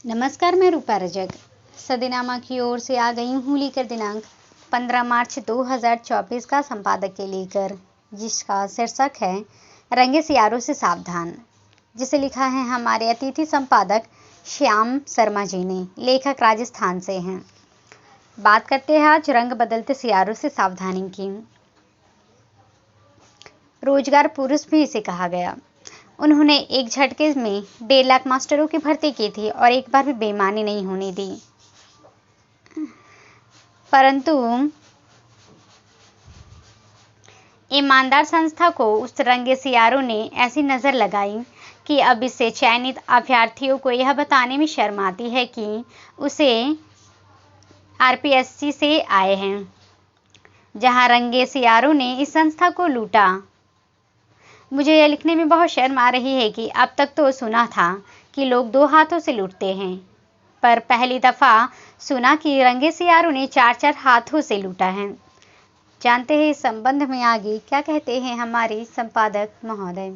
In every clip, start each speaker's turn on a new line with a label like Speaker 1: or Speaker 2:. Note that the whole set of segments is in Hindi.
Speaker 1: नमस्कार, मैं रूपा रजक सदीनामा की ओर से आ गई हूँ लेकर दिनांक 15 मार्च 2024 का संपादक लेकर, जिसका शीर्षक है रंगे सियारों से सावधान, जिसे लिखा है हमारे अतिथि संपादक श्याम शर्मा जी ने। लेखक राजस्थान से हैं। बात करते हैं आज रंग बदलते सियारों से सावधानी की। रोजगार पुरुष भी इसे कहा गया। उन्होंने एक झटके में 1.5 लाख मास्टरों की भर्ती की थी और एक बार भी बेईमानी नहीं होने दी। परंतु ईमानदार संस्था को उस रंगे सियारों ने ऐसी नज़र लगाई कि अब इससे चयनित अभ्यर्थियों को यह बताने में शर्म आती है कि उसे आरपीएससी से आए हैं, जहां रंगे सियारों ने इस संस्था को लूटा। मुझे यह लिखने में बहुत शर्म आ रही है कि अब तक तो सुना था कि लोग 2 हाथों से लूटते हैं, पर पहली दफ़ा सुना कि रंगे सियारों ने 4-4 हाथों से लूटा है। जानते हैं इस संबंध में आगे क्या कहते हैं हमारे संपादक महोदय।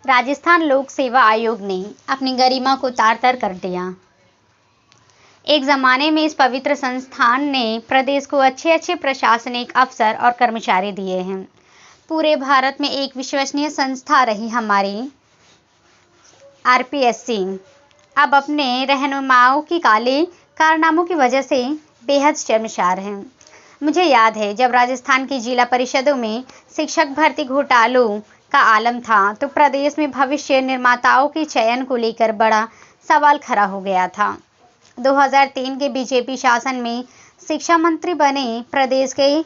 Speaker 1: राजस्थान लोक सेवा आयोग ने अपनी गरिमा को तार-तार कर दिया। एक ज़माने में इस पवित्र संस्थान ने प्रदेश को अच्छे प्रशासनिक अफसर और कर्मचारी दिए हैं। पूरे भारत में एक विश्वसनीय संस्था रही हमारी आरपीएससी अब अपने रहनुमाओं की काले कारनामों की वजह से बेहद शर्मसार है। मुझे याद है जब राजस्थान की जिला परिषदों में शिक्षक भर्ती घोटालों का आलम था, तो प्रदेश में भविष्य निर्माताओं के चयन को लेकर बड़ा सवाल खड़ा हो गया था। 2003 के बीजेपी शासन में शिक्षा मंत्री बने प्रदेश के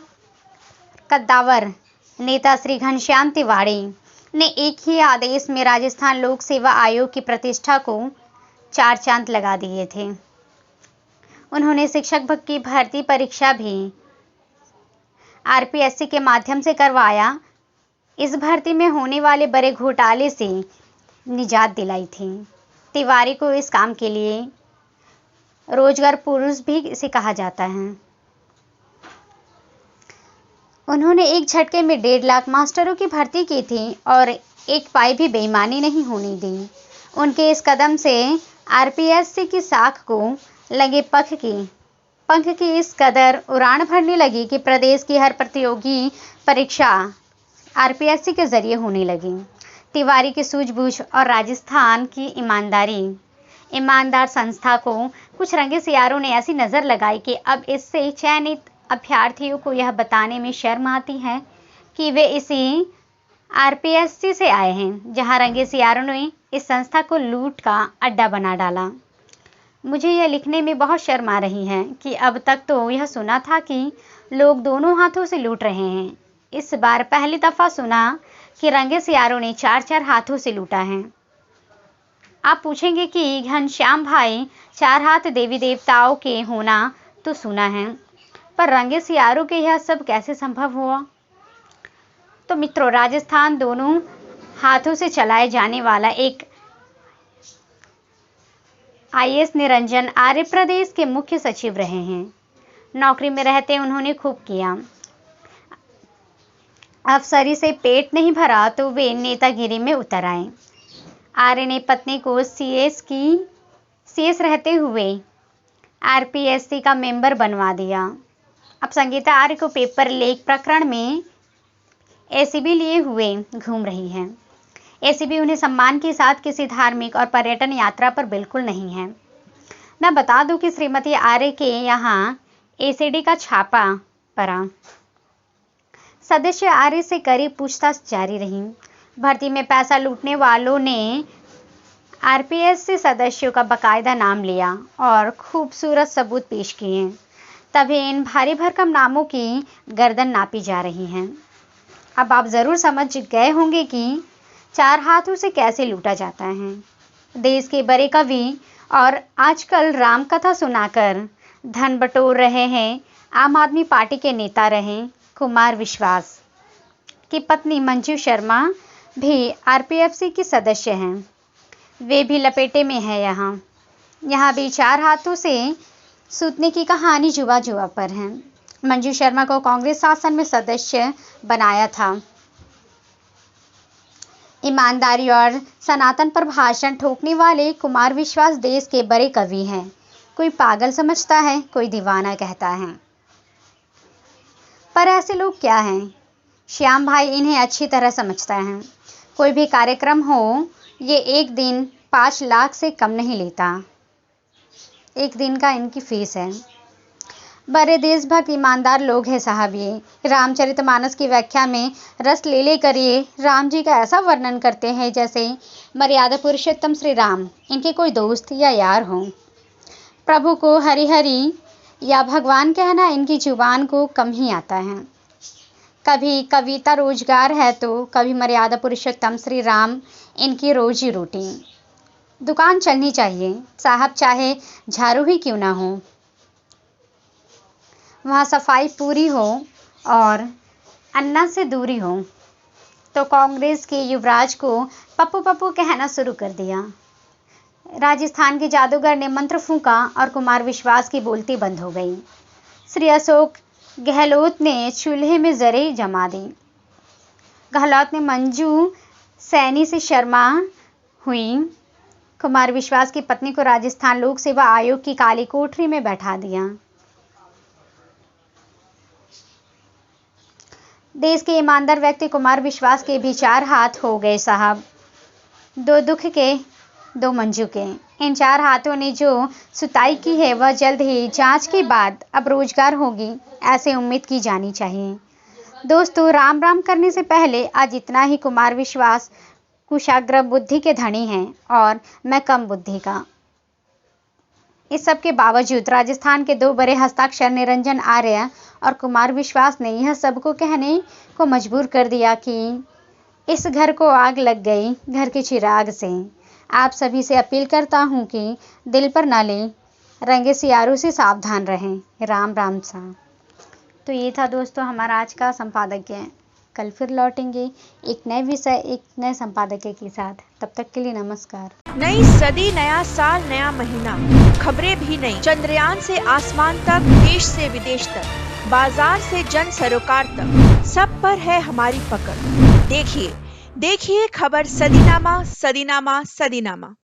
Speaker 1: कद्दावर नेता श्री घनश्याम तिवारी ने एक ही आदेश में राजस्थान लोक सेवा आयोग की प्रतिष्ठा को 4 चांद लगा दिए थे। उन्होंने शिक्षक की भर्ती परीक्षा भी आरपीएससी के माध्यम से करवाया। इस भर्ती में होने वाले बड़े घोटाले से निजात दिलाई थी। तिवारी को इस काम के लिए रोजगार पुरुष भी इसे कहा जाता है। उन्होंने एक झटके में 1.5 लाख मास्टरों की भर्ती की थी और एक पाई भी बेईमानी नहीं होने दी। उनके इस कदम से आरपीएससी की साख को लगे पंख की इस कदर उड़ान भरने लगी कि प्रदेश की हर प्रतियोगी परीक्षा आरपीएससी के जरिए होने लगी। तिवारी की सूझबूझ और राजस्थान की ईमानदार संस्था को कुछ रंगे सियारों ने ऐसी नज़र लगाई कि अब इससे चयनित अभ्यर्थियों को यह बताने में शर्म आती है कि वे इसी आरपीएससी से आए हैं, जहां रंगे सियारों ने इस संस्था को लूट का अड्डा बना डाला। मुझे यह लिखने में बहुत शर्म आ रही है कि अब तक तो यह सुना था कि लोग दोनों हाथों से लूट रहे हैं। इस बार पहली दफ़ा सुना कि रंगे सियारों ने 4-4 हाथों से लूटा है। आप पूछेंगे कि घनश्याम भाई 4 हाथ देवी देवताओं के होना तो सुना है, पर रंगे सियारों के यह सब कैसे संभव हुआ? तो मित्रों, राजस्थान दोनों हाथों से चलाए जाने वाला एक आईएएस निरंजन आर्य प्रदेश के मुख्य सचिव रहे हैं। नौकरी में रहते उन्होंने खूब किया। अफसरी से पेट नहीं भरा तो वे नेतागिरी में उतर आए। आर्य ने पत्नी को सीएस रहते हुए आरपीएससी का मेंबर बनवा दिया। अब संगीता आर्य को पेपर लीक प्रकरण में एसीबी लिए हुए घूम रही है। एसीबी उन्हें सम्मान के साथ किसी धार्मिक और पर्यटन यात्रा पर बिल्कुल नहीं है। मैं बता दूं कि श्रीमती आर्य के यहाँ एसीडी का छापा पड़ा। सदस्य आर्य से करीब पूछताछ जारी रही। भर्ती में पैसा लूटने वालों ने आरपीएससी सदस्यों का बाकायदा नाम लिया और खूबसूरत सबूत पेश किए। तभी इन भारी भरकम नामों की गर्दन नापी जा रही है। अब आप जरूर समझ गए होंगे कि 4 हाथों से कैसे लूटा जाता है। देश के बड़े कवि और आजकल राम कथा सुनाकर धन बटोर रहे हैं आम आदमी पार्टी के नेता रहे कुमार विश्वास की पत्नी मंजू शर्मा भी आरपीएससी की सदस्य हैं। वे भी लपेटे में है। यहाँ भी 4 हाथों से सूतने की कहानी जुआ पर है। मंजू शर्मा को कांग्रेस शासन में सदस्य बनाया था। ईमानदारी और सनातन पर भाषण ठोकने वाले कुमार विश्वास देश के बड़े कवि हैं। कोई पागल समझता है, कोई दीवाना कहता है, पर ऐसे लोग क्या हैं? श्याम भाई इन्हें अच्छी तरह समझता है। कोई भी कार्यक्रम हो, ये एक दिन 5 लाख से कम नहीं लेता। एक दिन का इनकी फीस है। बड़े देशभक्त ईमानदार लोग हैं साहब ये। रामचरितमानस की व्याख्या में रस ले लेकर ये राम जी का ऐसा वर्णन करते हैं जैसे मर्यादा पुरुषोत्तम श्री राम इनके कोई दोस्त या यार हो। प्रभु को हरि हरि या भगवान कहना इनकी जुबान को कम ही आता है। कभी कविता रोजगार है तो कभी मर्यादा पुरुषोत्तम श्री राम इनकी रोजी रोटी। दुकान चलनी चाहिए साहब, चाहे झाड़ू ही क्यों ना हो, वहाँ सफाई पूरी हो और अन्ना से दूरी हो। तो कांग्रेस के युवराज को पप्पू पप्पू कहना शुरू कर दिया। राजस्थान के जादूगर ने मंत्र फूंका और कुमार विश्वास की बोलती बंद हो गई। श्री अशोक गहलोत ने चूल्हे में जरे जमा दी। गहलोत ने मंजू सैनी से शर्मा हुई। कुमार विश्वास की पत्नी को राजस्थान लोक सेवा आयोग की काली कोठरी में बैठा दिया। देश के ईमानदार व्यक्ति कुमार विश्वास के भी 4 हाथ हो गए साहब, 2 दुख के 2 मंजू के। इन 4 हाथों ने जो सुताई की है वह जल्द ही जांच के बाद अब रोजगार होगी, ऐसे उम्मीद की जानी चाहिए। दोस्तों, राम राम करने से पहले आज इतना ही। कुमार विश्वास कुशाग्र बुद्धि के धनी हैं और मैं कम बुद्धि का। इस सब के बावजूद राजस्थान के 2 बड़े हस्ताक्षर निरंजन आर्य और कुमार विश्वास ने यह सबको कहने को मजबूर कर दिया कि इस घर को आग लग गई घर के चिराग से। आप सभी से अपील करता हूँ कि दिल पर न लें, रंगे सियारों से सावधान रहें। राम राम सा। तो ये था दोस्तों हमारा आज का संपादकीय। कल फिर लौटेंगे एक नए विषय, एक नए संपादकीय के साथ। तब तक के लिए नमस्कार।
Speaker 2: नई सदी, नया साल, नया महीना, खबरें भी नई। चंद्रयान से आसमान तक, देश से विदेश तक, बाजार से जन सरोकार तक, सब पर है हमारी पकड़। देखिए खबर सदीनामा, सदीनामा, सदीनामा।